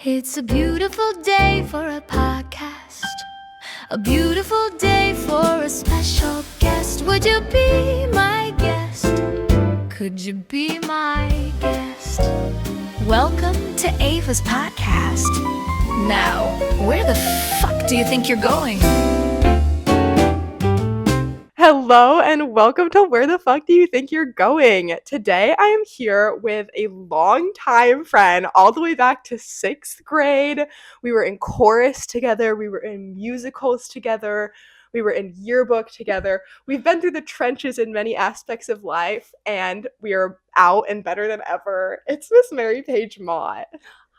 It's a beautiful day for a podcast. A beautiful day for a special guest. Would you be my guest? Could you be my guest? Welcome to Ava's podcast. Now, where the fuck do you think you're going? Hello and welcome to Where the Fuck Do You Think You're Going? Today I am here with a longtime friend all the way back to 6th grade. We were in chorus together, we were in musicals together, we were in yearbook together. We've been through the trenches in many aspects of life and we are out and better than ever. It's Miss Mary Paige Mott.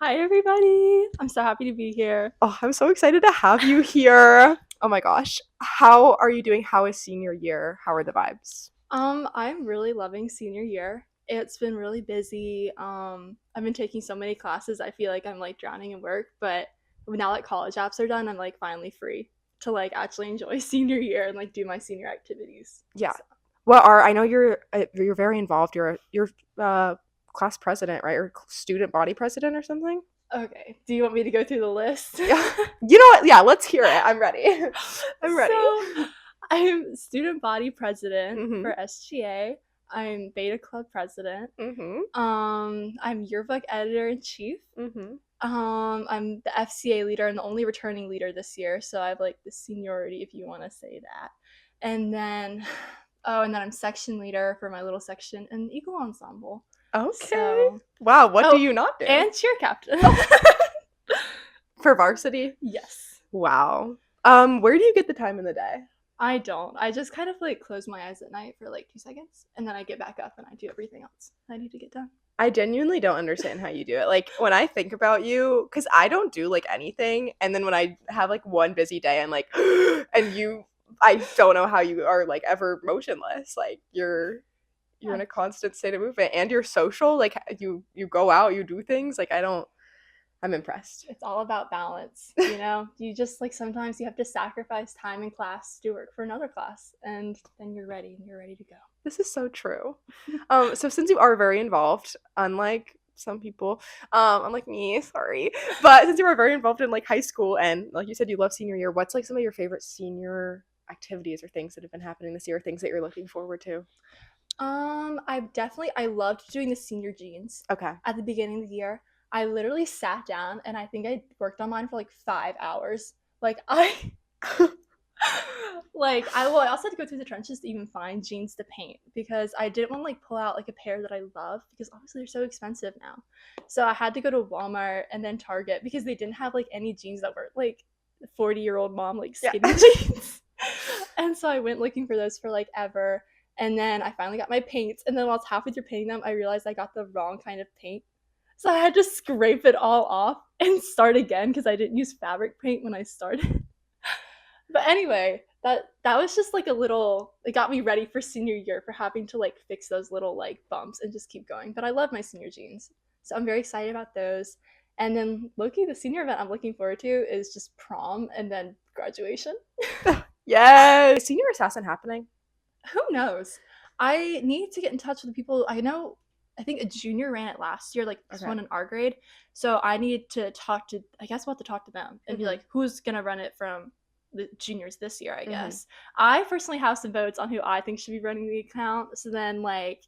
Hi everybody! I'm so happy to be here. Oh, I'm so excited to have you here. Oh my gosh. How are you doing? How is senior year? How are the vibes? I'm really loving senior year. It's been really busy. I've been taking so many classes. I feel like I'm like drowning in work, but now that college apps are done, I'm like finally free to like actually enjoy senior year and like do my senior activities. Yeah. Well, I know you're very involved. You're class president, right? Or student body president or something? Okay. Do you want me to go through the list? Yeah. You know what? Yeah, let's hear it. I'm ready. I'm ready. So, I'm student body president for SGA. I'm beta club president. I'm yearbook editor in chief. I'm the FCA leader and the only returning leader this year, so I have like the seniority if you want to say that. And then I'm section leader for my little section and Eagle Ensemble. Okay. So, wow, what do you not do? And cheer captain. For varsity? Yes. Wow. Where do you get the time in the day? I don't. I just kind of like close my eyes at night for like 2 seconds and then I get back up and I do everything else I need to get done. I genuinely don't understand how you do it. Like when I think about you, because I don't do like anything, and then when I have like one busy day, I'm like, and I don't know how you are like ever motionless. Like you're in a constant state of movement, and you're social. Like you go out, you do things. Like I'm impressed. It's all about balance, you know? You just like sometimes you have to sacrifice time in class to work for another class, and then you're ready to go. This is so true. So since you are very involved, unlike some people, unlike me, sorry, but since you are very involved in like high school and like you said you love senior year, what's like some of your favorite senior activities or things that have been happening this year, or things that you're looking forward to? I loved doing the senior jeans. Okay. At the beginning of the year, I literally sat down and I think I worked on mine for like 5 hours. Like I I also had to go through the trenches to even find jeans to paint because I didn't want to like pull out like a pair that I love because obviously they're so expensive now. So I had to go to Walmart and then Target because they didn't have like any jeans that were like 40-year-old mom like skinny jeans. And so I went looking for those for like ever. And then I finally got my paints. And then while I was halfway through painting them, I realized I got the wrong kind of paint. So I had to scrape it all off and start again because I didn't use fabric paint when I started. But anyway, that was just like it got me ready for senior year for having to like fix those little like bumps and just keep going. But I love my senior jeans. So I'm very excited about those. And then the senior event I'm looking forward to is just prom and then graduation. Yes. Is senior assassin happening? Who knows? I need to get in touch with the people. I know, I think a junior ran it last year, like this one in our grade. So I need to talk to them and be like, who's going to run it from the juniors this year, I guess. I personally have some votes on who I think should be running the account. So then, like,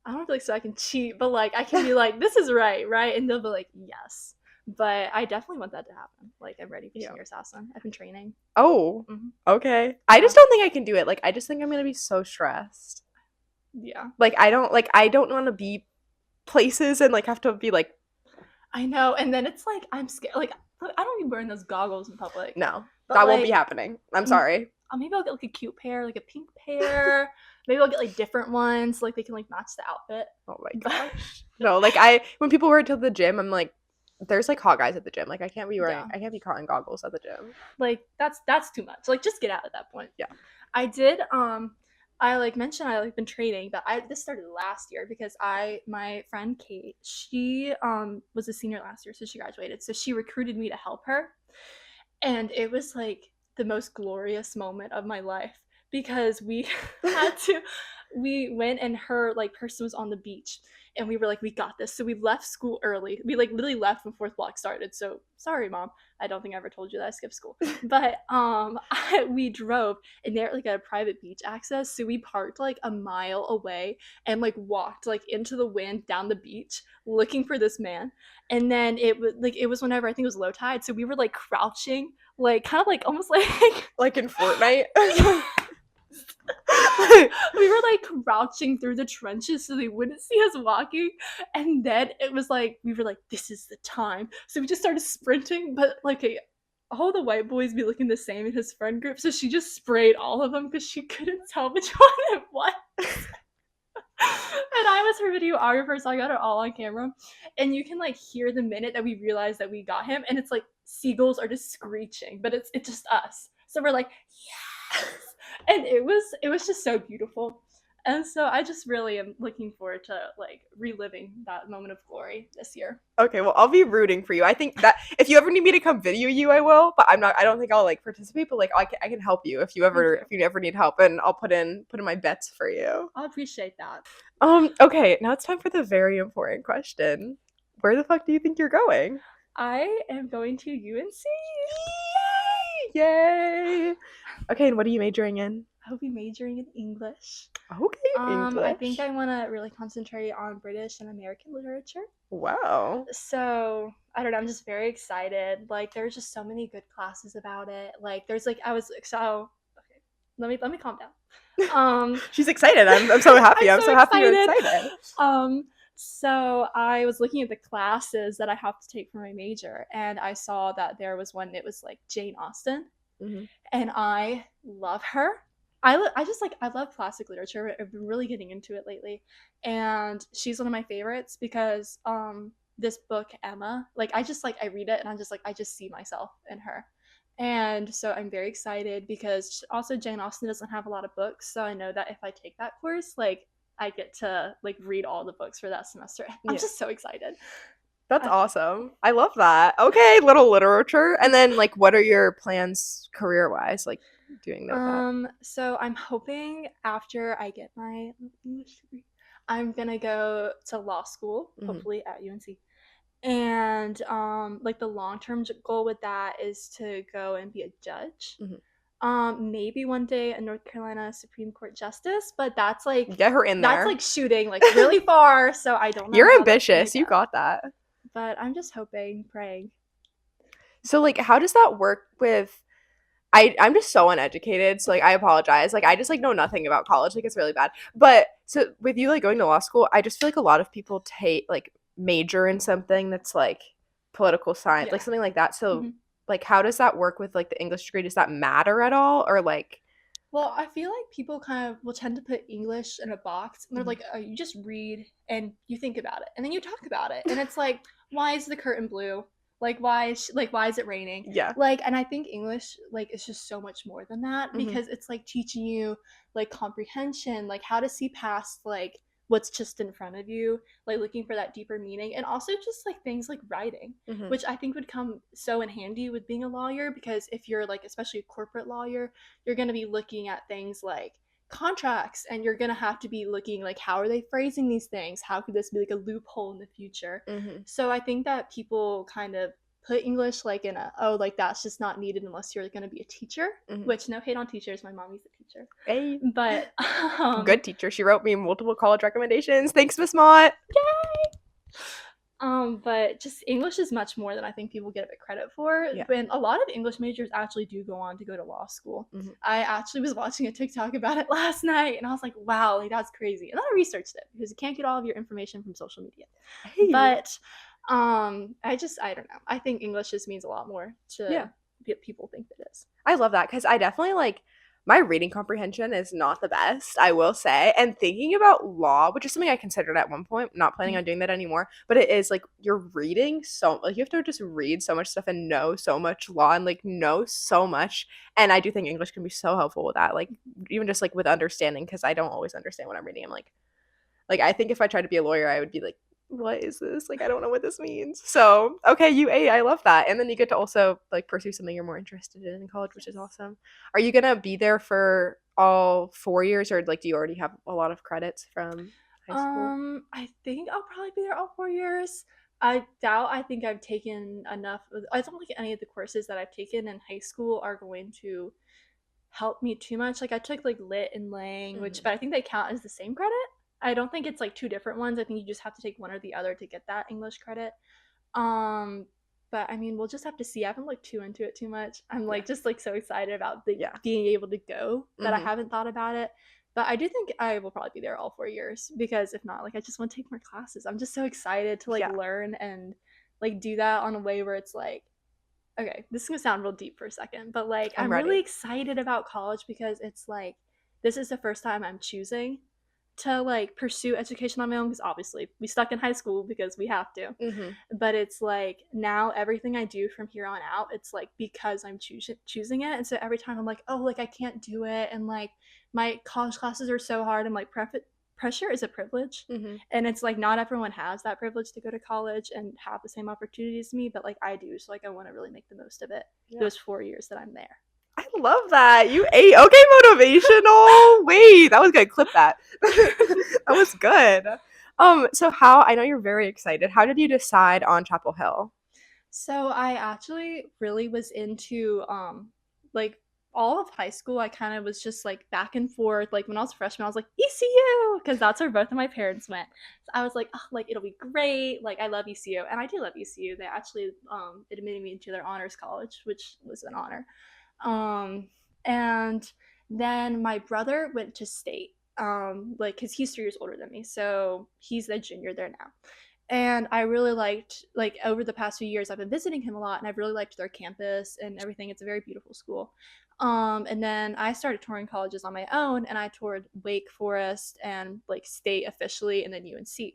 I don't feel like so I can cheat, but like I can be like, this is right? And they'll be like, yes. But I definitely want that to happen. Like, I'm ready for senior assassin. I've been training. Oh, okay. I just don't think I can do it. Like, I just think I'm gonna be so stressed. Yeah. Like, I don't want to be places and like have to be like. I know, and then it's like I'm scared. Like, I don't be wearing those goggles in public. No, that won't be happening. I'm sorry. Maybe I'll get like a cute pair, like a pink pair. Maybe I'll get like different ones, so, like they can like match the outfit. Oh my gosh. No, like when people wear it to the gym, I'm like, there's like hot guys at the gym. Like I can't be caught in goggles at the gym. Like that's too much. Like just get out at that point. Yeah. I did I like mentioned I like been training, but this started last year because my friend Kate, she was a senior last year, so she graduated. So she recruited me to help her. And it was like the most glorious moment of my life because we had to we went and her like person was on the beach and we were like, we got this. So we left school early. We like literally left when fourth block started. So sorry, mom. I don't think I ever told you that I skipped school. But we drove and they're like at a private beach access. So we parked like a mile away and like walked like into the wind down the beach looking for this man. And then it was whenever I think it was low tide. So we were like crouching, like kind of like almost like Like in Fortnite. we were like crouching through the trenches so they wouldn't see us walking. And then it was like we were like, this is the time. So we just started sprinting, but like all the white boys be looking the same in his friend group. So she just sprayed all of them because she couldn't tell which one it was. And I was her videographer, so I got it all on camera. And you can like hear the minute that we realized that we got him, and it's like seagulls are just screeching, but it's just us. So we're like, yes. And it was just so beautiful. And so I just really am looking forward to like reliving that moment of glory this year. Okay, well, I'll be rooting for you. I think that if you ever need me to come video you, I will. But I don't think I'll like participate. But like I can help you if you ever need help, and I'll put in my bets for you. I appreciate that. Okay, now it's time for the very important question. Where the fuck do you think you're going? I am going to UNC. Yay! Okay, and what are you majoring in? I'll be majoring in English. Okay, English. I think I want to really concentrate on British and American literature. Wow. So I don't know. I'm just very excited. Like there's just so many good classes about it. Like there's like okay. Let me calm down. She's excited. I'm so happy. I'm so happy you're excited. excited. So I was looking at the classes that I have to take for my major, and I saw that there was one that was like Jane Austen, and I love her. I love classic literature. I've been really getting into it lately, and she's one of my favorites because this book Emma, like I read it and I'm just like I just see myself in her. And so I'm very excited because also Jane Austen doesn't have a lot of books, so I know that if I take that course, like I get to like read all the books for that semester. I'm just so excited. That's awesome. I love that. Okay, little literature. And then like what are your plans career-wise, like doing that? So I'm hoping after I get my English degree, I'm gonna go to law school, hopefully at UNC. And like the long-term goal with that is to go and be a judge. Maybe one day a North Carolina Supreme Court justice, but that's like get her in there. That's like shooting like really far, so I don't know. You're ambitious. You got that. But I'm just hoping, praying. So like how does that work with I'm just so uneducated, so like I apologize. Like I just like know nothing about college. Like it's really bad. But so with you like going to law school, I just feel like a lot of people take like major in something that's like political science, like something like that. So like how does that work with like the English degree? Does that matter at all, or like? Well, I feel like people kind of will tend to put English in a box, and they're like, oh, you just read and you think about it, and then you talk about it, and it's like, why is the curtain blue? Like why is it raining? Yeah. Like, and I think English like is just so much more than that because it's like teaching you like comprehension, like how to see past like what's just in front of you, like looking for that deeper meaning, and also just like things like writing, which I think would come so in handy with being a lawyer, because if you're like especially a corporate lawyer, you're going to be looking at things like contracts, and you're gonna have to be looking like how are they phrasing these things, how could this be like a loophole in the future. So I think that people kind of put English like in a like that's just not needed unless you're gonna be a teacher, which no hate on teachers, my mommy's a teacher. Hey. But good teacher. She wrote me multiple college recommendations. Thanks, Miss Mott. Yay. But just English is much more than I think people get a bit credit for. And a lot of English majors actually do go on to go to law school. I actually was watching a TikTok about it last night, and I was like, wow, like that's crazy. And then I researched it because you can't get all of your information from social media. Hey. But I don't know. I think English just means a lot more to people think it is. I love that because I definitely like my reading comprehension is not the best, I will say. And thinking about law, which is something I considered at one point, not planning on doing that anymore, but it is like you're reading so like you have to just read so much stuff and know so much law and like know so much. And I do think English can be so helpful with that, like even just like with understanding, because I don't always understand what I'm reading. I'm like I think if I tried to be a lawyer, I would be like, what is this? Like, I don't know what this means. So, okay, UA, I love that. And then you get to also, like, pursue something you're more interested in college, which is awesome. Are you going to be there for all 4 years, or like do you already have a lot of credits from high school? I think I'll probably be there all 4 years. I think I've taken enough. I don't think any of the courses that I've taken in high school are going to help me too much. Like I took like lit and language, but I think they count as the same credit. I don't think it's like two different ones. I think you just have to take one or the other to get that English credit. Um, but I mean, we'll just have to see. I haven't looked too into it too much. I'm like just like so excited about the being able to go that I haven't thought about it. But I do think I will probably be there all 4 years, because if not, like I just want to take more classes. I'm just so excited to like learn and like do that on a way where it's like, okay, this is gonna sound real deep for a second, but like I'm really excited about college because it's like this is the first time I'm choosing to like pursue education on my own, because obviously we stuck in high school because we have to. But it's like now everything I do from here on out, it's like because I'm choosing it. And so every time I'm like, oh, like I can't do it, and like my college classes are so hard, I'm like, pressure is a privilege. And it's like not everyone has that privilege to go to college and have the same opportunities as me, but like I do. So like I want to really make the most of it those 4 years that I'm there. I love that. You ate. Okay, motivational. Wait, that was good. Clip that. That was good. So I know you're very excited. How did you decide on Chapel Hill? So I actually really was into like all of high school. I kind of was just like back and forth. Like when I was a freshman, I was like ECU, because that's where both of my parents went. So I was like, oh, like it'll be great. Like I love ECU, and I do love ECU. They actually admitted me into their honors college, which was an honor. And then my brother went to state, like because he's 3 years older than me, so he's a junior there now. And I really liked, like over the past few years I've been visiting him a lot, and I've really liked their campus and everything. It's a very beautiful school. And then I started touring colleges on my own, and I toured Wake Forest and like state officially, and then UNC.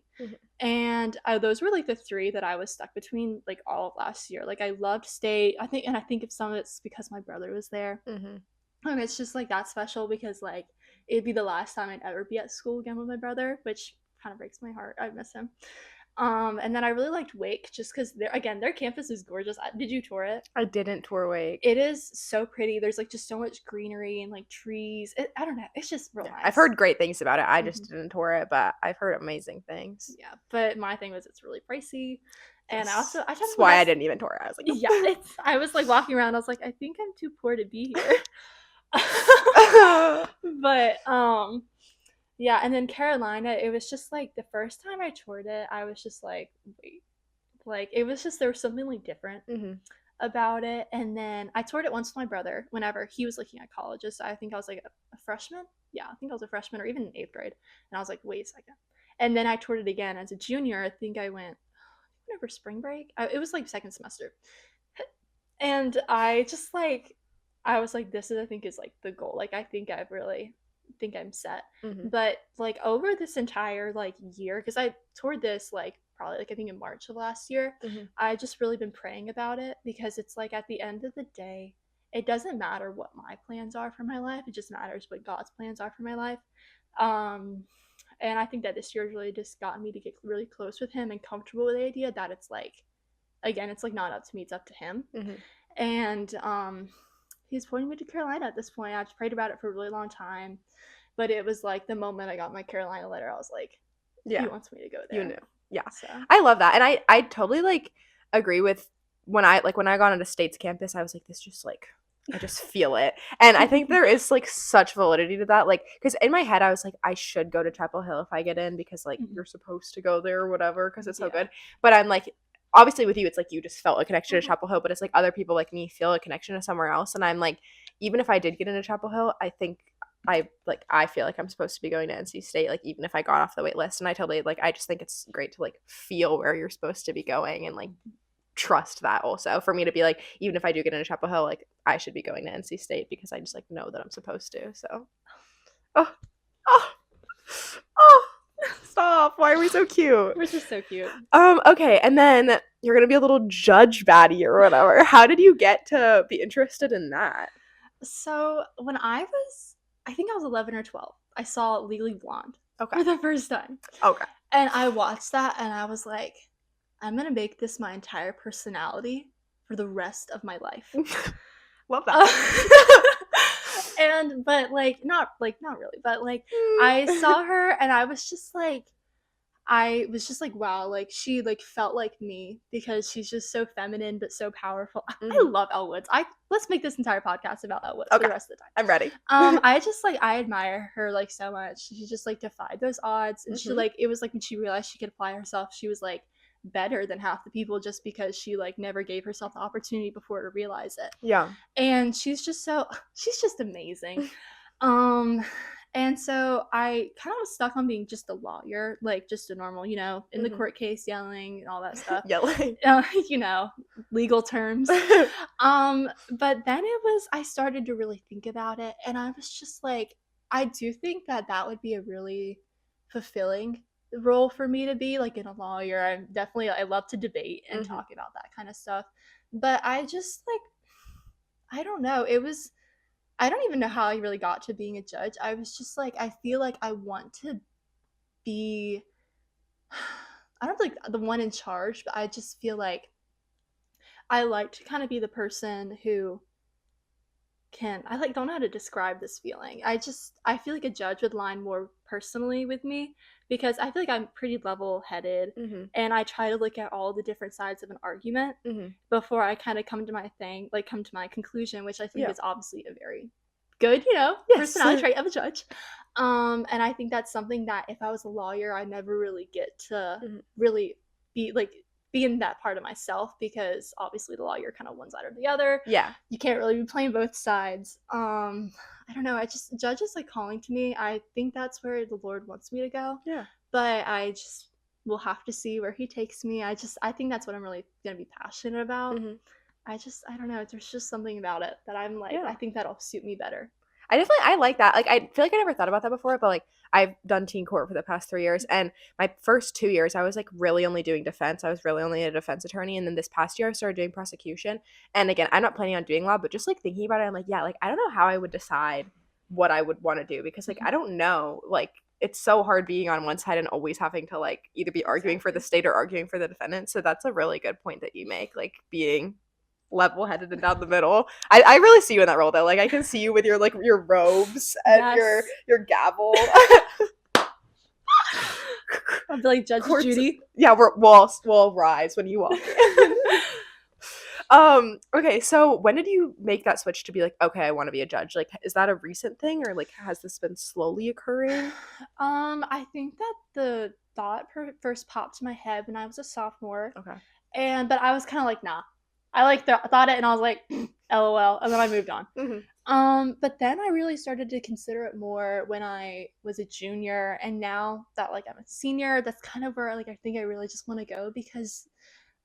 And those were like the three that I was stuck between like all of last year. Like I loved state, I think if some of it's because my brother was there. And it's just like that special, because like it'd be the last time I'd ever be at school again with my brother, which kind of breaks my heart. I miss him. And then I really liked Wake just because their campus is gorgeous. Did you tour it? I didn't tour Wake. It is so pretty. There's like just so much greenery and like trees. I don't know. It's just real nice. I've heard great things about it. I just didn't tour it, but I've heard amazing things. Yeah, but my thing was it's really pricey. And that's why I didn't even tour it. I was like, yeah, I was like walking around. I was like, I think I'm too poor to be here. But yeah, and then Carolina, it was just like the first time I toured it, I was just like, wait, like it was just there was something like different about it. And then I toured it once with my brother whenever he was looking at colleges. So I think I was like a freshman. Yeah, I think I was a freshman or even in 8th grade. And I was like, wait a second. And then I toured it again as a junior. I think I went over spring break. It was like second semester. And I just like, I was like, this is, I think is like the goal. Like, I think I'm set. But like over this entire like year, because I toured this like probably like I think in March of last year, I just really been praying about it, because it's like at the end of the day, it doesn't matter what my plans are for my life. It just matters what God's plans are for my life. And I think that this year has really just gotten me to get really close with him and comfortable with the idea that it's like, again, it's like not up to me, it's up to him. And he's pointing me to Carolina at this point. I've prayed about it for a really long time, but it was like the moment I got my Carolina letter, I was like, he wants me to go there. You knew. Yeah. So. I love that. And I totally like agree with when I got into State's campus, I was like, this just like, I just feel it. And I think there is like such validity to that. Like, because in my head, I was like, I should go to Chapel Hill if I get in, because like you're supposed to go there or whatever, because it's so good. But I'm like, obviously with you, it's like you just felt a connection to Chapel Hill, but it's like other people like me feel a connection to somewhere else. And I'm like, even if I did get into Chapel Hill, I think I feel like I'm supposed to be going to NC State, like even if I got off the wait list. And I totally like, I just think it's great to like feel where you're supposed to be going and like trust that also for me to be like, even if I do get into Chapel Hill, like I should be going to NC State, because I just like know that I'm supposed to. So stop, why are we so cute? We're just so cute. Okay, and then you're gonna be a little judge baddie or whatever. How did you get to be interested in that? So when I think I was 11 or 12, I saw Legally Blonde for the first time. And I watched that and I was like, I'm gonna make this my entire personality for the rest of my life. Love that. But like not really, but like I saw her and I was just like, wow, like she like felt like me because she's just so feminine but so powerful. I love Elle Woods. Let's make this entire podcast about Elle Woods for the rest of the time. I'm ready. I just like I admire her like so much. She just like defied those odds, and she like it was like when she realized she could apply herself, she was like better than half the people just because she like never gave herself the opportunity before to realize it. Yeah. And she's just amazing. And so I kind of was stuck on being just a lawyer, like just a normal, you know, in the court case yelling and all that stuff. Yelling. You know, legal terms. But then I started to really think about it, and I was just like, I do think that would be a really fulfilling role for me to be, like in a lawyer. I love to debate and talk about that kind of stuff. But I just like, I don't know. I don't even know how I really got to being a judge. I was just like, I feel like I want to be, I don't think the one in charge, but I just feel like I like to kind of be the person who I like don't know how to describe this feeling. I feel like a judge would line more personally with me because I feel like I'm pretty level-headed and I try to look at all the different sides of an argument before I kind of come to my conclusion, which I think is obviously a very good, you know, personality trait of a judge. And I think that's something that if I was a lawyer, I never really get to really be in that part of myself, because obviously the lawyer kind of one side or the other. Yeah. You can't really be playing both sides. I don't know. Judge is like calling to me. I think that's where the Lord wants me to go. Yeah. But I just will have to see where he takes me. I think that's what I'm really going to be passionate about. I don't know. There's just something about it that I'm like, I think that'll suit me better. I like that. Like, I feel like I never thought about that before, but like I've done teen court for the past 3 years, and my first 2 years I was like really only doing defense. I was really only a defense attorney, and then this past year I started doing prosecution. And again, I'm not planning on doing law, but just like thinking about it, I'm like, yeah, like I don't know how I would decide what I would want to do, because like I don't know, like it's so hard being on one side and always having to like either be arguing for the state or arguing for the defendant. So that's a really good point that you make, like being level-headed and down the middle. I really see you in that role though. Like I can see you with your like your robes and your gavel. I'll be like Judge Judy. Yeah, we'll rise when you walk in. Okay, so when did you make that switch to be like, okay, I want to be a judge? Like, is that a recent thing, or like has this been slowly occurring? I think that the thought first popped to my head when I was a sophomore. Okay. But I was kind of like, nah. I like thought it and I was like, LOL, and then I moved on. But then I really started to consider it more when I was a junior, and now that like I'm a senior, that's kind of where like I think I really just want to go, because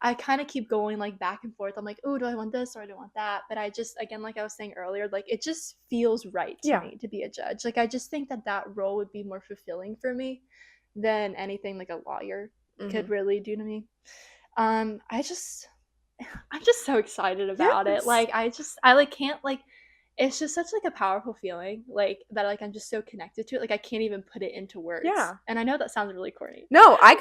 I kind of keep going like back and forth. I'm like, oh, do I want this or I don't want that? But I just, again, like I was saying earlier, like it just feels right to me to be a judge. Like I just think that role would be more fulfilling for me than anything like a lawyer could really do to me. I'm just so excited about it. Like I like can't like, it's just such like a powerful feeling, like that like I'm just so connected to it. Like I can't even put it into words. Yeah. And I know that sounds really corny. No, I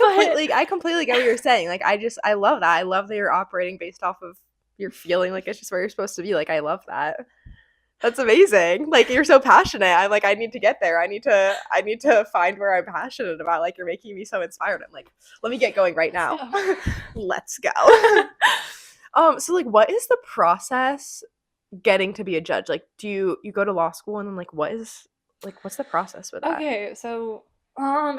completely get what you're saying. Like I love that. I love that you're operating based off of your feeling like it's just where you're supposed to be. Like I love that. That's amazing. Like you're so passionate. I need to get there. I need to find where I'm passionate about. Like you're making me so inspired. I'm like, let me get going right now. Let's go. So like what is the process getting to be a judge? Like do you go to law school, and then like what's the process with that? Okay, so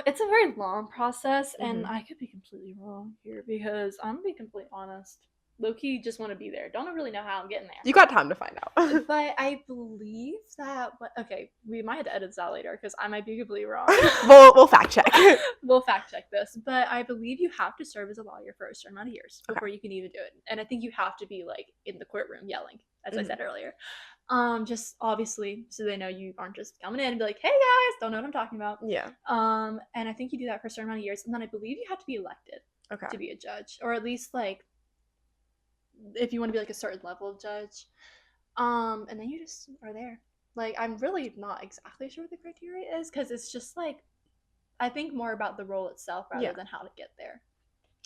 it's a very long process, and I could be completely wrong here because I'm gonna be completely honest. Low-key just want to be there. Don't really know how I'm getting there. You got time to find out. But I believe that okay, we might have to edit this out later because I might be completely wrong. We'll fact check. We'll fact check this. But I believe you have to serve as a lawyer for a certain amount of years before you can even do it. And I think you have to be like in the courtroom yelling, as I said earlier. Just obviously so they know you aren't just coming in and be like, hey guys, don't know what I'm talking about. Yeah. And I think you do that for a certain amount of years, and then I believe you have to be elected to be a judge, or at least like if you want to be like a certain level of judge, and then you just are there. Like I'm really not exactly sure what the criteria is, because it's just like I think more about the role itself rather than how to get there.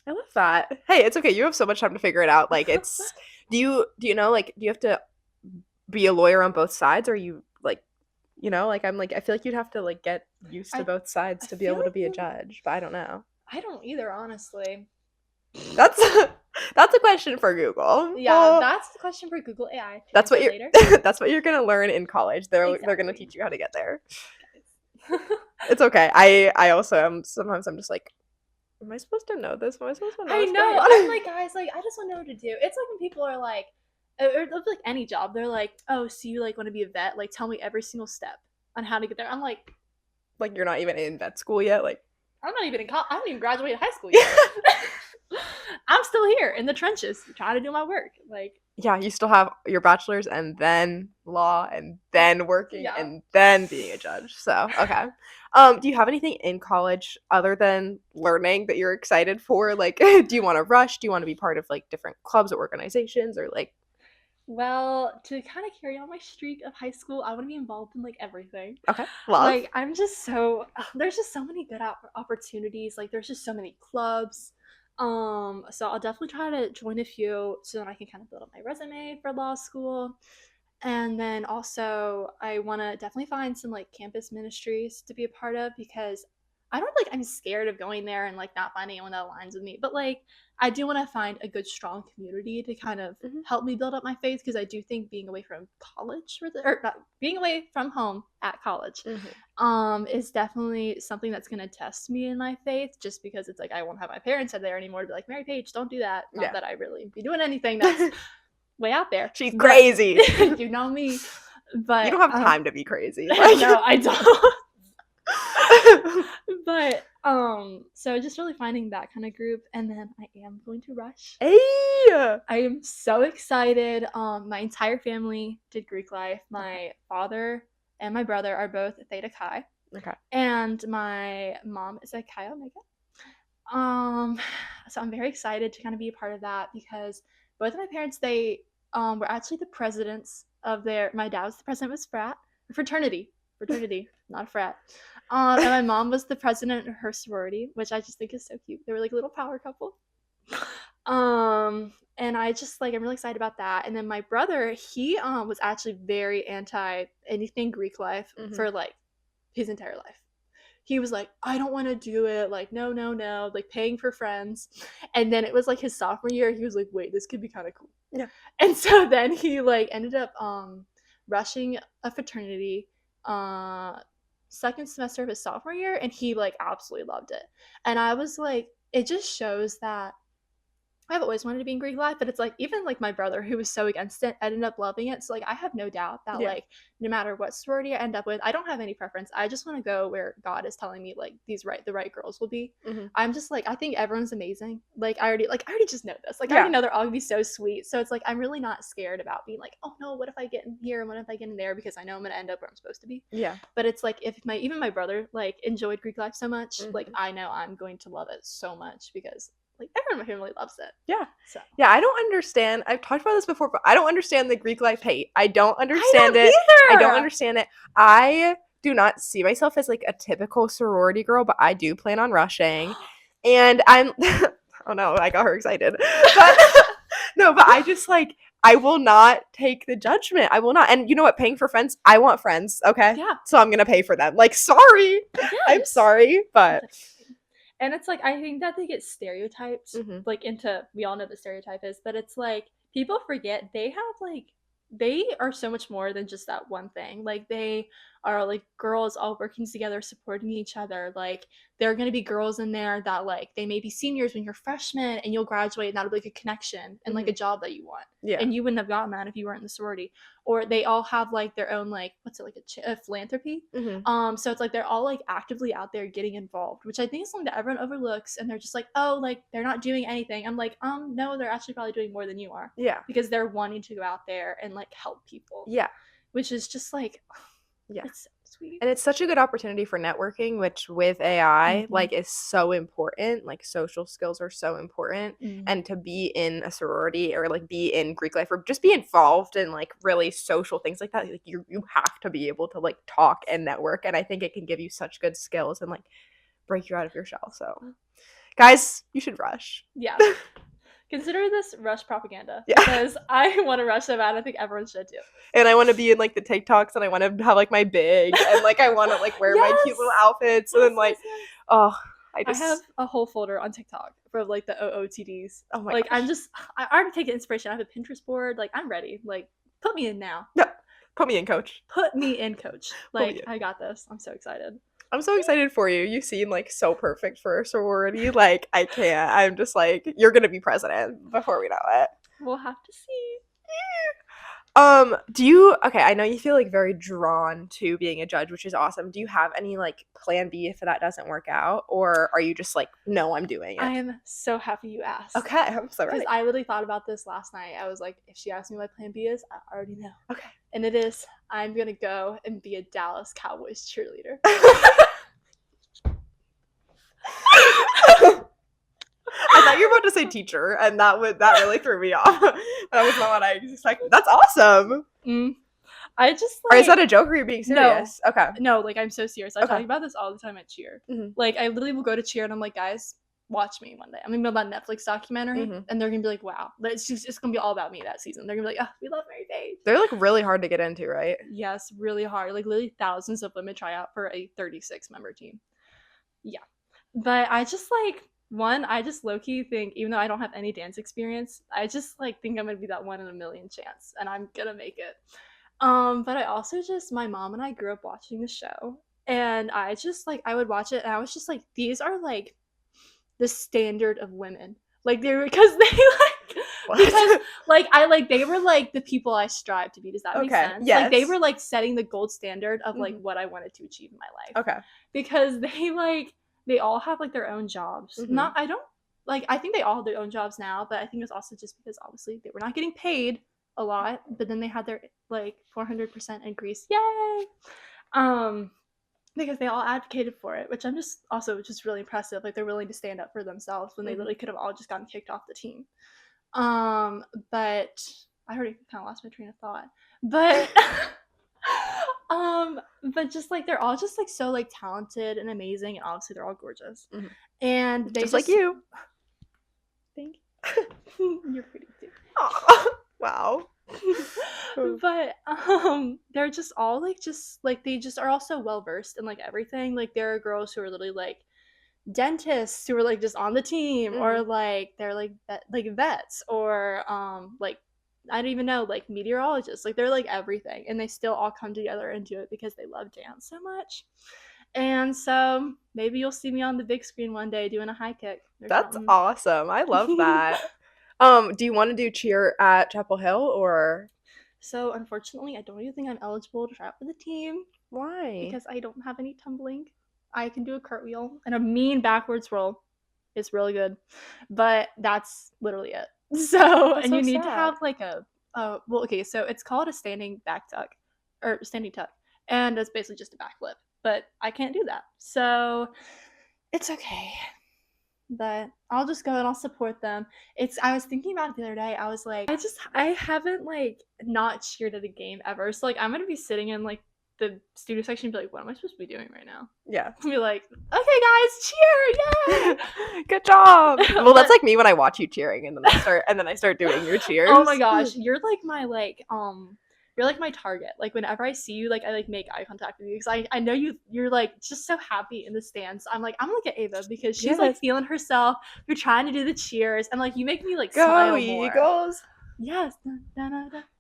I love that. Hey, it's okay. You have so much time to figure it out. Like it's do you know, like do you have to be a lawyer on both sides, or you like You know, like, I'm like, I feel like you'd have to, like, get used to both sides I to be feel able to like be a you- judge, but I don't know. I don't either, honestly. That's that's a question for Google. Yeah, Well, that's the question for Google AI to that's what answer you're later. that's what you're gonna learn in college. They're gonna Exactly. teach you how to get there. Guys. It's okay. I also am sometimes I'm just like, am I supposed to know this? Am I supposed to know I what's going know. on? I'm like, guys, like, I just want to know what to do. It's like when people are like, or like any job, they're like, oh, so you like want to be a vet? Like, tell me every single step on how to get there. I'm like, Like, you're not even in vet school yet. Like, I'm not even in college. I haven't even graduated high school yet. I'm still here in the trenches trying to do my work. Like, yeah, you still have your bachelor's and then law and then working Yeah. and then being a judge. So, okay. Do you have anything in college other than learning that you're excited for? Like, do you want to rush? Do you want to be part of like different clubs or organizations or like, well, to kind of carry on my streak of high school, I want to be involved in like everything. okay, love? Like, I'm just so there's just so many good opportunities. Like, there's just so many clubs. So I'll definitely try to join a few so that I can kind of build up my resume for law school. And then also, I want to definitely find some like campus ministries to be a part of because I don't like, I'm scared of going there and like not finding anyone that aligns with me. But like, I do want to find a good, strong community to kind of Mhm. help me build up my faith because I do think being away from college or not, being away from home at college is definitely something that's going to test me in my faith just because it's like I won't have my parents there anymore to be like, Mary Paige, don't do that. Not Yeah. that I really be doing anything that's way out there. She's But- crazy. you know me. But You don't have time to be crazy. no, I don't. But so just really finding that kind of group, and then I am going to rush. Hey! I am so excited. My entire family did Greek life. My father and my brother are both Theta Chi, Okay. and my mom is a Chi Omega. So I'm very excited to kind of be a part of that because both of my parents, they were actually the presidents of their. My dad was the president of his fraternity, not a frat. And my mom was the president of her sorority, which I just think is so cute. They were like a little power couple. And I just like I'm really excited about that. And then my brother, he was actually very anti anything Greek life for like his entire life. He was like, I don't want to do it. Like, no, like paying for friends. And then it was like his sophomore year. He was like, wait, this could be kind of cool. Yeah. And so then he like ended up rushing a fraternity second semester of his sophomore year, and he like absolutely loved it. And I was like, it just shows that I've always wanted to be in Greek life, but it's like even like my brother who was so against it ended up loving it. So like I have no doubt that Yeah. like no matter what sorority I end up with, I don't have any preference. I just want to go where God is telling me like the right girls will be. I'm just like I think everyone's amazing. Like I already just know this. Like I already know they're all gonna be so sweet. So it's like I'm really not scared about being like, oh no, what if I get in here and what if I get in there because I know I'm gonna end up where I'm supposed to be. Yeah. But it's like if even my brother like enjoyed Greek life so much, like I know I'm going to love it so much because like everyone in my family loves it. Yeah. So Yeah, I don't understand. I've talked about this before, but I don't understand the Greek life hate. I don't understand it. Either. I don't understand it. I do not see myself as like a typical sorority girl, but I do plan on rushing. And I'm oh no, I got her excited. But no, but I just like I will not take the judgment. I will not. And you know what? Paying for friends, I want friends, okay? Yeah. So I'm gonna pay for them. Like, sorry. Yes. I'm sorry, but and it's like I think that they get stereotyped Mhm. like into we all know the stereotype is, but it's like people forget they have like they are so much more than just that one thing. Like they are like girls all working together, supporting each other. Like there are gonna be girls in there that like they may be seniors when you're freshmen and you'll graduate and that'll be like a connection and like a job that you want. yeah. And you wouldn't have gotten that if you weren't in the sorority. Or they all have like their own like what's it like a philanthropy. So it's like they're all like actively out there getting involved, which I think is something that everyone overlooks. And they're just like, oh, like they're not doing anything. I'm like, no, they're actually probably doing more than you are Yeah. because they're wanting to go out there and like help people. Yeah. Which is just like, Yeah. it's so sweet. And it's such a good opportunity for networking, which with AI, like, is so important. Like, social skills are so important. And to be in a sorority or, like, be in Greek life or just be involved in, like, really social things like that, like, you have to be able to, like, talk and network. And I think it can give you such good skills and, like, break you out of your shell. So, guys, you should rush. Yeah. Consider this rush propaganda Yeah. because I want to rush so bad. I think everyone should too. And I want to be in like the TikToks, and I want to have like my big, and like I want to like wear my cute little outfits, and then like, oh, I have a whole folder on TikTok for like the OOTDs. Oh my like gosh. I already taken inspiration. I have a Pinterest board. Like I'm ready. Like put me in now. No, put me in, coach. Put me in, coach. Like in. I got this. I'm so excited. I'm so excited for you. You seem like so perfect for a sorority. Like I can't. I'm just like, you're gonna be president before we know it. We'll have to see. Do you, okay, I know you feel like very drawn to being a judge, which is awesome. Do you have any like plan B if that doesn't work out? Or are you just like, no, I'm doing it? I am so happy you asked. Okay, I'm so ready. Because I really thought about this last night. I was like, if she asked me what plan B is, I already know. Okay. And it is, I'm gonna go and be a Dallas Cowboys cheerleader. I thought you were about to say teacher, and that really threw me off. That was not what I expected. That's awesome. I just like, or is that a joke, or are you being serious? No. Okay. No, like I'm so serious. I talk about this all the time at cheer. Mm-hmm. Like I literally will go to cheer and I'm like, guys, watch me one day. I'm gonna be about Netflix documentary, and they're gonna be like, wow, it's gonna be all about me that season. They're gonna be like, oh, we love Mary Paige. They're like really hard to get into, right? Yes, really hard. Like literally thousands of women try out for a 36 member team. Yeah, but I just like. I just low-key think, even though I don't have any dance experience, I just like think I'm gonna be that 1 in a million chance, and I'm gonna make it. But I also just, my mom and I grew up watching the show, and I just like, I would watch it, and I was just like, these are like the standard of women. Like they were, because they because like I like they were like the people I strive to be. Does that make sense? Yes. Like they were like setting the gold standard of like what I wanted to achieve in my life. Okay. Because they all have like their own jobs. I think they all have their own jobs now, but I think it's also just because obviously they were not getting paid a lot, but then they had their like 400% increase. Yay! Because they all advocated for it, which I'm just also just really impressive. Like they're willing to stand up for themselves when they literally could have all just gotten kicked off the team. But I already kind of lost my train of thought. But just like they're all just like so like talented and amazing, and obviously they're all gorgeous. And they just like you. Thank you. You're pretty too. Wow. But they're just all like they just are all so well versed in like everything. Like there are girls who are literally like dentists who are like just on the team, or like they're like vets, or like I don't even know, like meteorologists. Like they're like everything, and they still all come together and do it because they love dance so much. And so maybe you'll see me on the big screen one day doing a high kick. That's awesome. I love that. Do you want to do cheer at Chapel Hill, or? So unfortunately, I don't even think I'm eligible to try out for the team. Why? Because I don't have any tumbling. I can do a cartwheel and a mean backwards roll. It's really good, but that's literally it. So, and you need to have like well, okay, so it's called a standing back tuck, or standing tuck, and it's basically just a backflip, but I can't do that. So it's okay. But I'll just go and I'll support them. I was thinking about it the other day. I was like, I haven't like not cheered at a game ever. So like I'm gonna be sitting in like the studio section and be like, what am I supposed to be doing right now? Yeah. I'll be like, okay guys, cheer, yay! Good job. Well, that's like me when I watch you cheering, and then I start doing your cheers. Oh my gosh, you're like my you're like my target. Like whenever I see you, like I like make eye contact with you because I know you're like just so happy in the stands. I'm like, I'm gonna get Ava because she's like feeling herself. You're trying to do the cheers, and like you make me like smile more. Eagles. Yes.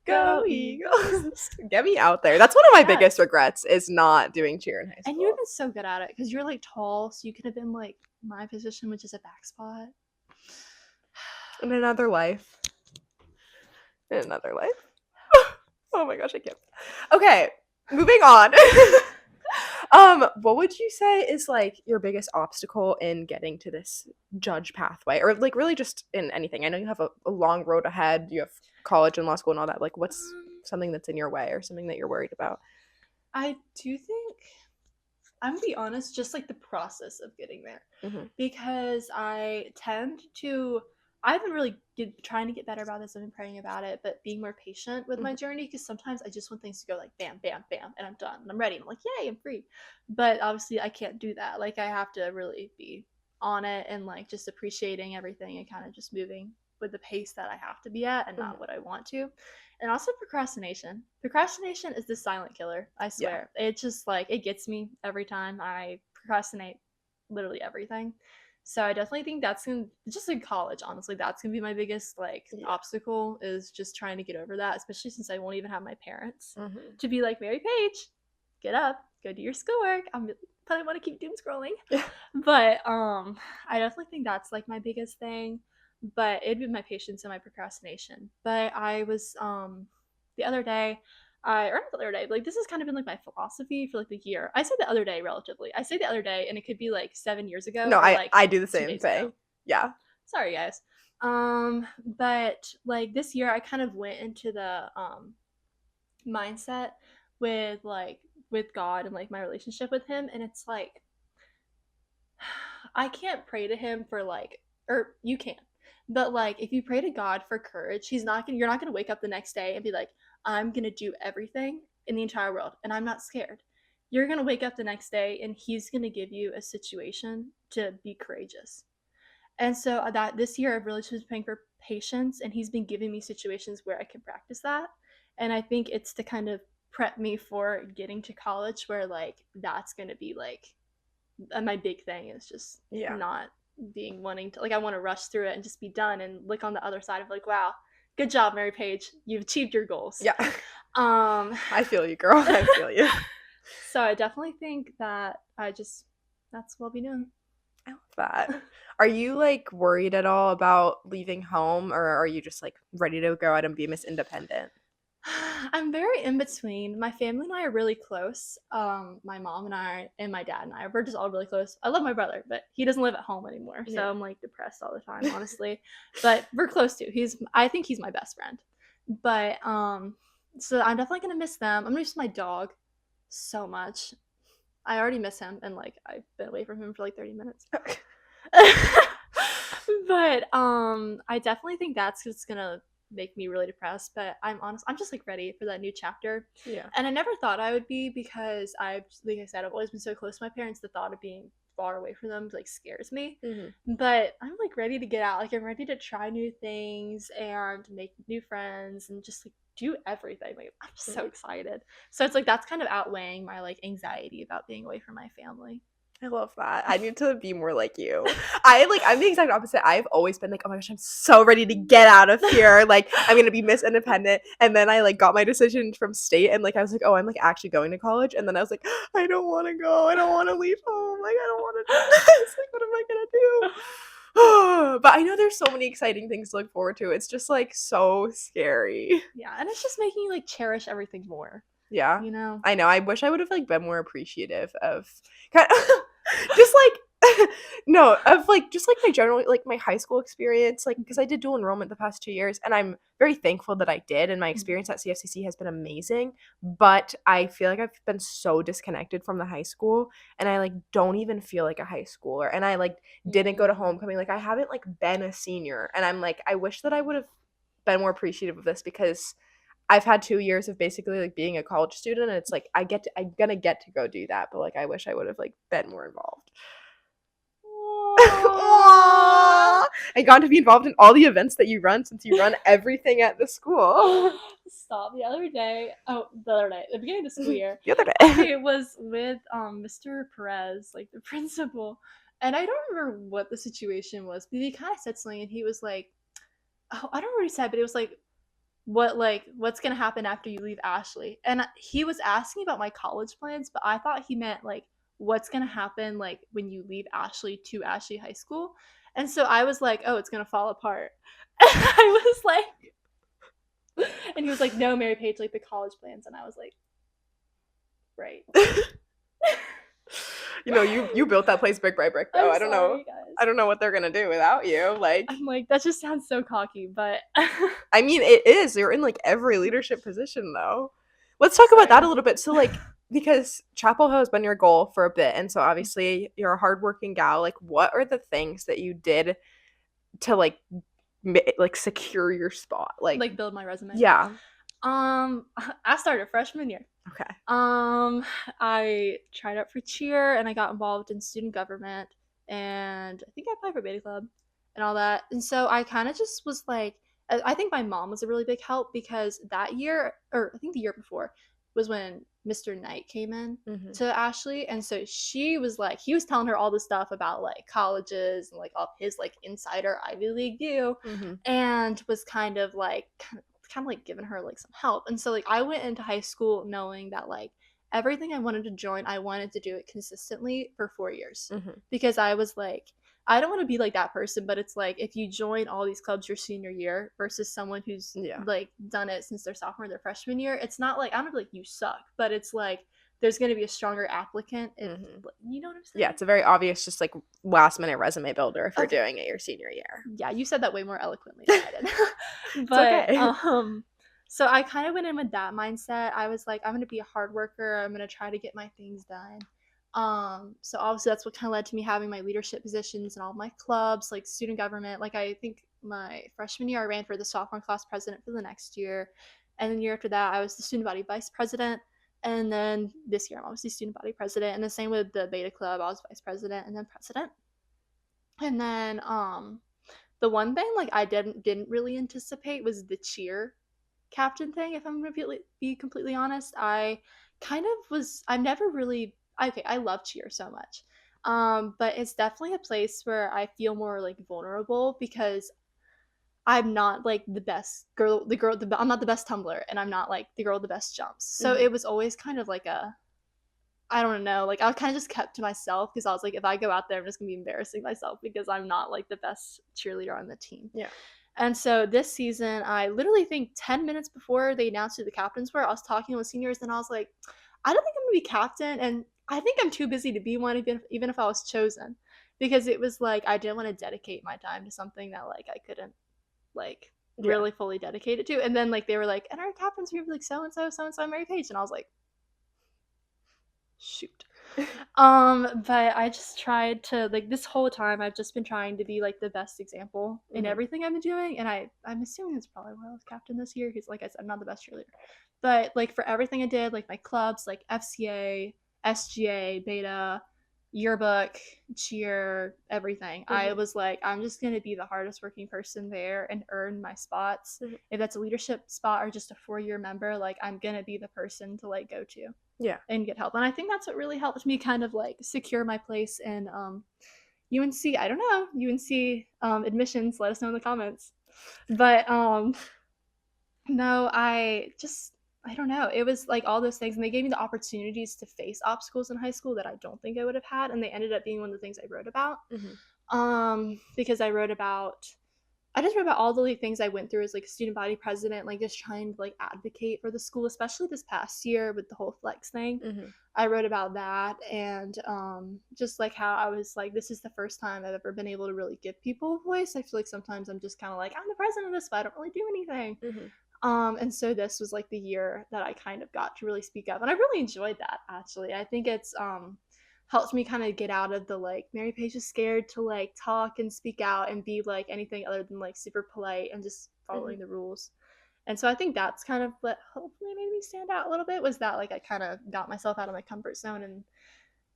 Go Eagles. Get me out there. That's one of my biggest regrets is not doing cheer in high school. And you've been so good at it because you're like tall, so you could have been like my position, which is a back spot. In another life. Oh my gosh, I can't. Okay, moving on. What would you say is like your biggest obstacle in getting to this judge pathway, or like really just in anything? I know you have a long road ahead. You have college and law school and all that. Like, what's something that's in your way or something that you're worried about? I do think, I'm gonna be honest, just like the process of getting there, because I've been really trying to get better about this. I've been praying about it, but being more patient with my journey, because sometimes I just want things to go like bam, bam, bam, and I'm done and I'm ready. And I'm like, yay, I'm free. But obviously I can't do that. Like I have to really be on it and like just appreciating everything and kind of just moving with the pace that I have to be at and not Mhm. what I want to. And also procrastination. Procrastination is the silent killer, I swear. It's just like it gets me every time I procrastinate literally everything. So I definitely think that's gonna just in college, honestly, that's gonna be my biggest like Yeah. obstacle is just trying to get over that, especially since I won't even have my parents Mhm. to be like, Mary Paige, get up, go do your schoolwork. But I want to keep doom scrolling. Yeah. But I definitely think that's like my biggest thing. But it'd be my patience and my procrastination. But I was the other day, or not the other day, but like this has kind of been like my philosophy for like the year. I say the other day relatively. I say the other day, and it could be like 7 years ago No, or like I do the 2 same days thing. ago. Yeah. Sorry, guys. But like this year, I kind of went into the mindset with like with God and like my relationship with Him, and it's like I can't pray to Him for like, or you can, but like if you pray to God for courage, you're not gonna wake up the next day and be like, I'm gonna do everything in the entire world, and I'm not scared. You're gonna wake up the next day, and He's gonna give you a situation to be courageous. And so that this year I've really just been praying for patience, and He's been giving me situations where I can practice that. And I think it's to kind of prep me for getting to college where like that's going to be like my big thing is just Yeah. not being wanting to like I want to rush through it and just be done and look on the other side of like, wow, good job, Mary Paige, you've achieved your goals. Yeah. I feel you, girl. I feel you. So I definitely think that that's what I'll be doing. I love that. Are you like worried at all about leaving home, or are you just like ready to go out and be Miss Independent? I'm very in between. My family and I are really close. My mom and I and my dad and I, we're just all really close. I love my brother, but he doesn't live at home anymore, so Yeah. I'm like depressed all the time, honestly. But we're close too. I think he's my best friend. But so I'm definitely gonna miss them. I'm gonna miss my dog so much. I already miss him, and like I've been away from him for like 30 minutes. But I definitely think that's just gonna make me really depressed. But I'm just like ready for that new chapter. Yeah. And I never thought I would be because like I said, I've always been so close to my parents. The thought of being far away from them like scares me. Mm-hmm. But I'm like ready to get out. Like I'm ready to try new things and make new friends and just like do everything. Like I'm just so excited. So it's like that's kind of outweighing my like anxiety about being away from my family. I love that. I need to be more like you. I'm the exact opposite. I've always been like, oh my gosh, I'm so ready to get out of here. Like, I'm gonna be Miss Independent. And then I like got my decision from state, and like I was like, oh, I'm like actually going to college. And then I was like, I don't want to go. I don't want to leave home. Like, I don't want to do this. Like, what am I gonna do? But I know there's so many exciting things to look forward to. It's just like so scary. Yeah, and it's just making you like cherish everything more. Yeah. You know? I know. I wish I would have like been more appreciative of kind of, just like no, of like just like my general like my high school experience, like because I did dual enrollment the past 2 years, and I'm very thankful that I did, and my experience at CFCC has been amazing. But I feel like I've been so disconnected from the high school, and I like don't even feel like a high schooler, and I like didn't go to homecoming. Like I haven't like been a senior, and I'm like I wish that I would have been more appreciative of this because I've had 2 years of basically like being a college student, and it's like I'm gonna get to go do that, but like I wish I would have like been more involved. Aww. And gotten to be involved in all the events that you run, since you run everything at the school. Stop. The beginning of the school year, The other day. I was with Mr. Perez, like the principal, and I don't remember what the situation was, but he kind of said something, and he was like, "Oh, I don't remember what he said, but it was what's gonna happen after you leave Ashley?" And he was asking about my college plans, but I thought he meant like what's gonna happen like when you leave Ashley to Ashley High School. And so I was like, oh, it's gonna fall apart. And I was like, and he was like, no, Mary Paige, like the college plans. And I was like, right. You know, you built that place brick by brick, though. I'm I don't know. sorry, guys. I don't know what they're gonna do without you. Like, I'm like, that just sounds so cocky, but I mean, it is. You're in like every leadership position, though. Let's talk about that a little bit. So, like, because Chapel Hill has been your goal for a bit, and so obviously you're a hardworking gal. Like, what are the things that you did to like secure your spot? like build my resume. Yeah. I started freshman year. Okay. I tried out for cheer and I got involved in student government, and I think I applied for Beta Club. and all that. And so I kind of just was like, I think my mom was a really big help because that year, or I think the year before, was when Mr. Knight came in Mhm. to Ashley. And so she was like, he was telling her all the stuff about like colleges and like all his like insider Ivy League view, Mhm. and was kind of like giving her like some help. And so like I went into high school knowing that like everything I wanted to join, I wanted to do it consistently for 4 years, Mhm. because I was like, I don't want to be like that person, but it's like if you join all these clubs your senior year versus someone who's Yeah. like done it since their sophomore or their freshman year, it's not like, I don't know, like you suck, but it's like there's going to be a stronger applicant if Mhm. you know what I'm saying? Yeah, it's a very obvious, just like last minute resume builder if you're Okay. doing it your senior year. Yeah, you said that way more eloquently than I did. It's But okay. so I kind of went in with that mindset. I was like, I'm gonna be a hard worker. I'm gonna try to get my things done. So obviously that's what kind of led to me having my leadership positions in all my clubs, like student government. Like I think my freshman year I ran for the sophomore class president for the next year, and then the year after that I was the student body vice president. And then this year I'm obviously student body president, and the same with the beta club. I was vice president and then president. And then the one thing like I didn't really anticipate was the cheer captain thing. If I'm gonna be completely honest, I kind of was. I've never really. Okay, I love cheer so much, but it's definitely a place where I feel more like vulnerable because I'm not like the best girl. I'm not the best tumbler, and I'm not like the girl with the best jumps. So Mhm. it was always kind of like a, I don't know. Like I kind of just kept to myself because I was like, if I go out there, I'm just gonna be embarrassing myself because I'm not like the best cheerleader on the team. Yeah. And so this season, I literally think 10 minutes before they announced who the captains were, I was talking with seniors and I was like, I don't think I'm gonna be captain, and I think I'm too busy to be one, even if I was chosen, because it was like I didn't want to dedicate my time to something that like I couldn't like Yeah. really fully dedicate it to. And then like they were like, and our captains, we have like so and so, Mary Paige, and I was like, shoot. But I just tried to like this whole time I've just been trying to be like the best example in Mhm. everything I've been doing, and I'm assuming that's probably why I was captain this year because like I said, I'm not the best cheerleader, but like for everything I did, like my clubs, like FCA, SGA, Beta, yearbook, cheer, everything, I Mhm. was like, I'm just gonna be the hardest working person there and earn my spots. Mhm. If that's a leadership spot or just a 4-year member, like I'm gonna be the person to like go to Yeah. and get help. And I think that's what really helped me kind of like secure my place in UNC. I don't know, UNC admissions. Let us know in the comments. But no, I don't know. It was like all those things, and they gave me the opportunities to face obstacles in high school that I don't think I would have had, and they ended up being one of the things I wrote about. Mhm. Because I just wrote about all the like, things I went through as like a student body president, like just trying to like advocate for the school, especially this past year with the whole flex thing. Mhm. I wrote about that, and just like how I was like, this is the first time I've ever been able to really give people a voice. I feel like sometimes I'm just kind of like, I'm the president of this, but I don't really do anything. Mhm. And so this was like the year that I kind of got to really speak up, and I really enjoyed that. Actually, I think it's helped me kind of get out of the like Mary Paige is scared to like talk and speak out and be like anything other than like super polite and just Mhm. following the rules. And so I think that's kind of what hopefully made me stand out a little bit, was that like I kind of got myself out of my comfort zone and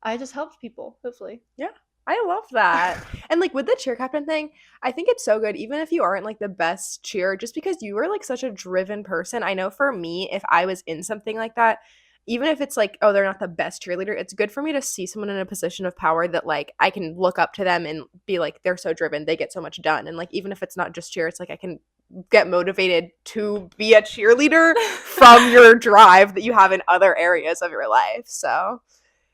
I just helped people, hopefully. Yeah. I love that. And like with the cheer captain thing, I think it's so good, even if you aren't like the best cheer, just because you are like such a driven person. I know for me, if I was in something like that, even if it's like, oh, they're not the best cheerleader, it's good for me to see someone in a position of power that like I can look up to them and be like, they're so driven, they get so much done. And like, even if it's not just cheer, it's like I can get motivated to be a cheerleader from your drive that you have in other areas of your life. So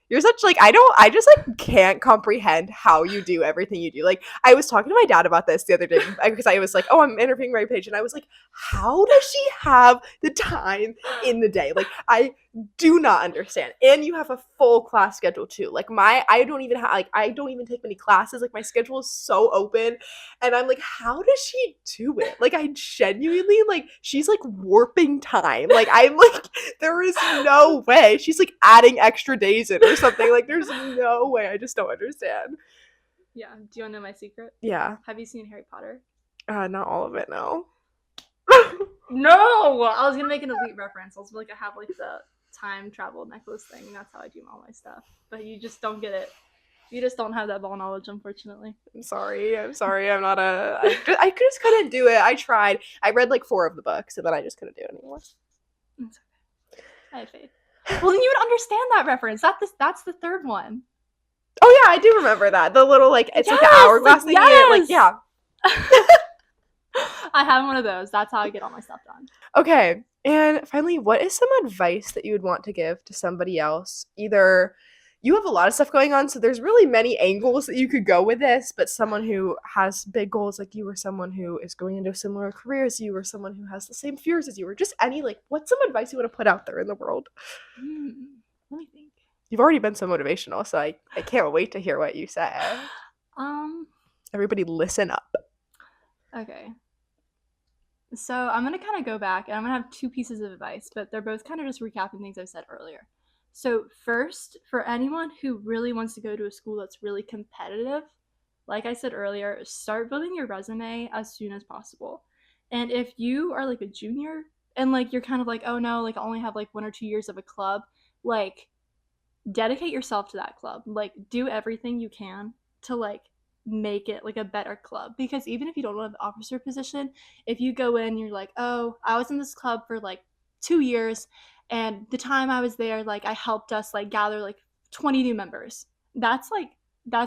you're such like I just like can't comprehend how you do everything you do. Like I was talking to my dad about this the other day because I was like, "Oh, I'm interviewing Mary Paige," and I was like, "How does she have the time in the day?" Like I do not understand. And you have a full class schedule too. Like I don't even have like I don't even take many classes. Like my schedule is so open, and I'm like, "How does she do it?" Like I genuinely like she's like warping time. Like I'm like there is no way. She's like adding extra days in or something. Like there's no way. I just don't understand. Yeah. Do you want to know my secret? Yeah. Have you seen Harry Potter? Not all of it, no. No, I was gonna make an elite reference. I was like, I have like the time travel necklace thing, and that's how I do all my stuff. But you just don't get it. You just don't have that ball knowledge, unfortunately. I'm sorry. I'm not I just couldn't do it. I tried. I read like 4 of the books and then I just couldn't do it anymore. It's okay. I have faith. Well, then you would understand that reference. That's the third one. Oh yeah, I do remember that. The little like it's like the Yes, hourglass thing. yes. Like yeah. I have one of those. That's how I get all my stuff done. Okay. And finally, what is some advice that you would want to give to somebody else? Either you have a lot of stuff going on, so there's really many angles that you could go with this, but someone who has big goals like you, or someone who is going into a similar career as you, or someone who has the same fears as you, or just any, like, what's some advice you want to put out there in the world? Let me think. You've already been so motivational, so I can't wait to hear what you say. Everybody listen up. Okay. So I'm going to kind of go back, and I'm going to have 2 pieces of advice, but they're both kind of just recapping things I've said earlier. So first, for anyone who really wants to go to a school that's really competitive, like I said earlier, start building your resume as soon as possible. And if you are like a junior and like you're kind of like, oh no, like I only have like 1 or 2 years of a club, like dedicate yourself to that club. Like do everything you can to like make it like a better club, because even if you don't have the officer position, if you go in, you're like, oh, I was in this club for like 2 years, and the time I was there, like I helped us like gather like 20 new members. That's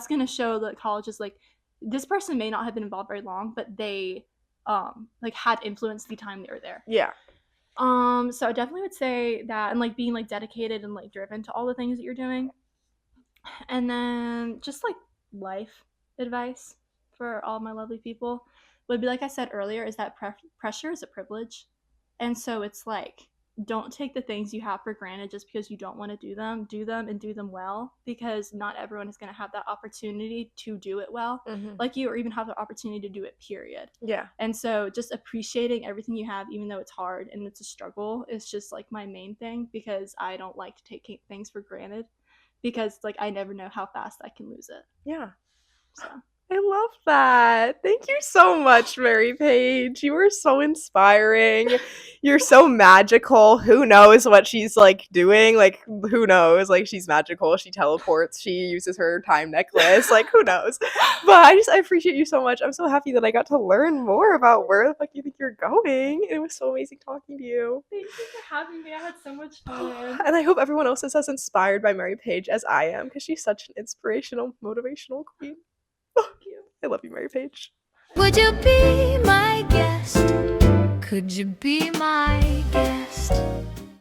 gonna show that college is like, this person may not have been involved very long, but they like had influence the time they were there. Yeah. So I definitely would say that, and like being like dedicated and like driven to all the things that you're doing. And then just like life advice for all my lovely people would be, like I said earlier, is that pressure is a privilege. And so it's like, don't take the things you have for granted just because you don't want to do them and do them well, because not everyone is going to have that opportunity to do it well, like you, or even have the opportunity to do it, period. Yeah. And so just appreciating everything you have, even though it's hard and it's a struggle, is just like my main thing, because I don't like to take things for granted, because like I never know how fast I can lose it. Yeah. So I love that. Thank you so much, Mary Paige. You were so inspiring. You're so magical. Who knows what she's like doing? Like, who knows? Like, she's magical. She teleports. She uses her time necklace. Like, who knows? But I appreciate you so much. I'm so happy that I got to learn more about where the fuck you think you're going. It was so amazing talking to you. thank you for having me. I had so much fun. And I hope everyone else is as inspired by Mary Paige as I am, because she's such an inspirational, motivational queen. I love you, Mary Paige. Would you be my guest? Could you be my guest?